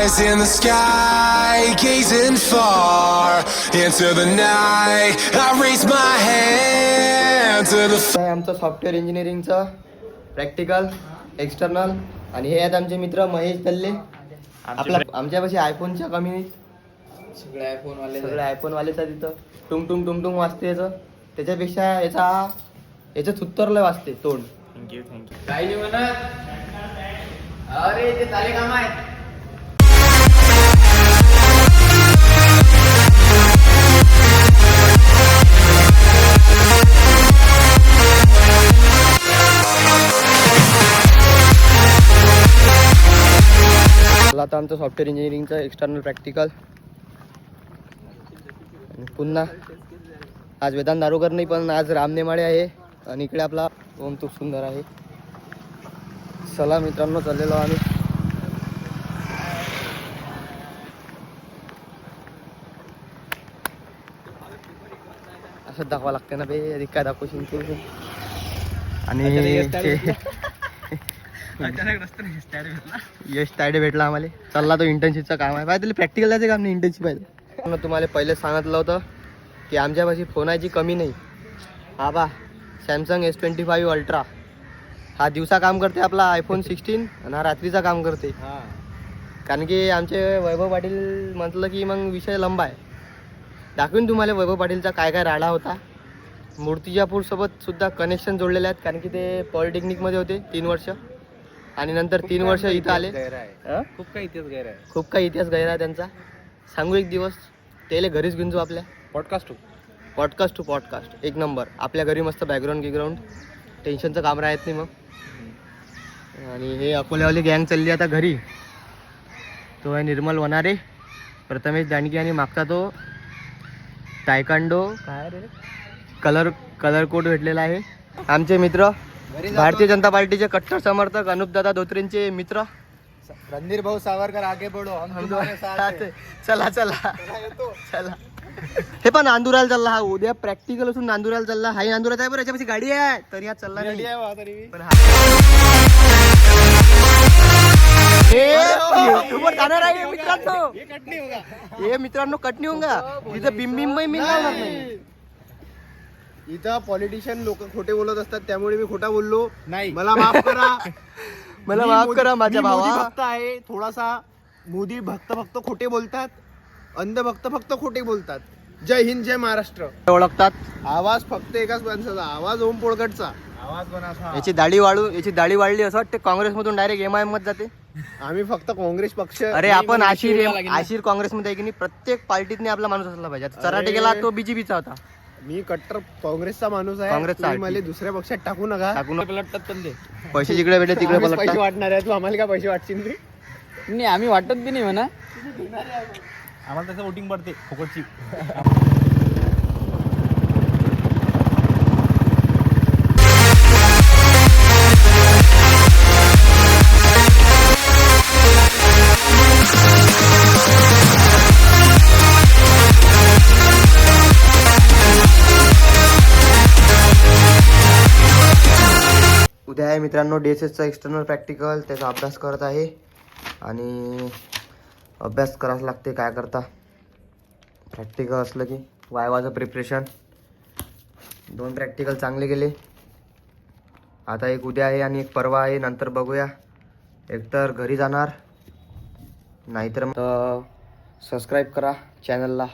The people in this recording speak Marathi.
eyes in the sky, gazing far into the night. I raise my hand to the आहे आमचं सॉफ्टवेअर इंजिनिअरिंगचं प्रॅक्टिकल एक्सटर्नल. आणि हे आहेत आमचे मित्र महेश दल्ले. आपला आमच्यापाशी आयफोनच्या कमी नाही. सगळे आयफोनवालेच आहे तिथं. टुंग टुंग टुंग टुंग वाजते याचं. त्याच्यापेक्षा याचं थुत्तरलंय वाजते तोंड. थँक्यू काही नाही म्हणत. अरे ते चाले काम आहे. आता आमचं सॉफ्टवेअर इंजिनिअरिंगचं एक्सटर्नल प्रॅक्टिकल. पुन्हा आज वेदांत दारोकर नाही पण आज रामनेमाळे आहे. आणि इकडे आपला ओम तूप सुंदर आहे. चला मित्रांनो चाललेलो आम्ही. असं दाखवा लागते ना बे. आधी काय दाखवशील तू. आणि यश तायडे भेटला आम्हाला. चालला तो इंटर्नशिपचं काम आहे. पाहिजे प्रॅक्टिकल द्यायचं काम नाही, इंटर्नशिप आहे. तुम्हाला पहिले सांगितलं होतं की आमच्यापाशी फोनाची कमी नाही. हा बा सॅमसंग S25 अल्ट्रा. हा दिवसा काम करते आपला आयफोन 16 आणि हा रात्रीचा काम करते. कारण की आमचे वैभव पाटील म्हटलं की मग विषय लंबा आहे. दाखवीन तुम्हाला वैभव पाटीलचा काय काय राडा होता. मूर्तिजापूरसोबत सुद्धा कनेक्शन जोडलेले आहेत. कारण की ते पॉलिटेक्निकमध्ये होते 3 वर्ष आणि नंतर 3 वर्ष इथं आले. खूप काही इतिहास गैर आहे त्यांचा. सांगू एक दिवस त्याला घरीच घेऊन जाऊ आपल्या. पॉडकास्ट टू पॉडकास्ट एक नंबर. आपल्या घरी मस्त बॅकग्राऊंड टेन्शनचं काम राहत नाही मग. आणि हे अकोल्यावाली गँग चालली आता घरी. तो आहे निर्मल वनारे, प्रथमेश दांडगे आणि मागचा तो टायकांडो काय रे कलर कोड भेटलेला आहे. आमचे मित्र भारतीय जनता पार्टीचे कट्टर समर्थक अनुपदादा धोत्रेंचे मित्र रणधीर भाऊ सावरकर आगे बढ़ो हम तुम्हारे साथ हैं. चला हे पण नांदुराला चालला. हा उद्या प्रॅक्टिकल असून नांदुराला चालला. हाही नांदुरात आहे बरं. याच्यापाशी गाडी आहे तरी हा चालला नाही. मित्रांनो कटणी होगा तिथं बिंबिंब मी लावणार नाही. इथं पॉलिटिशियन लोक खोटे बोलत असतात त्यामुळे मी खोटा बोललो नाही. मला माफ करा माझ्या भावा. भक्त आहे थोडासा. मोदी भक्त खोटे बोलतात. अंधभक्त फक्त खोटे बोलतात. जय हिंद जय महाराष्ट्र ओळखतात. आवाज फक्त एकाच माणसाचा. आवाज ओम पोळकटचा. आवाज कोणाचा. याची दाढी वाढली असं वाटते. काँग्रेसमधून डायरेक्ट MIM मध्ये जाते. आम्ही फक्त काँग्रेस पक्ष. अरे आपण आशीर काँग्रेसमध्ये आहे की नाही. प्रत्येक पार्टीतने आपला माणूस असला पाहिजे. चराटे गेला तो BJPचा होता. मी कट्टर काँग्रेसचा माणूस आहे. काँग्रेसचा मला दुसऱ्या पक्षात टाकू नका. पलटतात पण ते पैसे जिकडे भेटले तिकडे पैसे पलटतात. वाटणार आहे. तू आम्हाला काय पैसे वाटशील रे. नाही आम्ही वाटत बी नाही म्हणा. आम्हाला त्याचं वोटिंग पडते फुकटची. उद्या आहे मित्रांनो DSSचा एक्सटर्नल प्रॅक्टिकल. त्याचा अभ्यास करत आहे. आणि अभ्यास करावं लागते. काय करता प्रॅक्टिकल असलं की वायवाचं प्रिपरेशन. 2 प्रॅक्टिकल चांगले गेले. आता एक उद्या आहे आणि एक परवा आहे. नंतर बघूया. एकतर घरी जाणार नाहीतर सबस्क्राईब करा चॅनलला.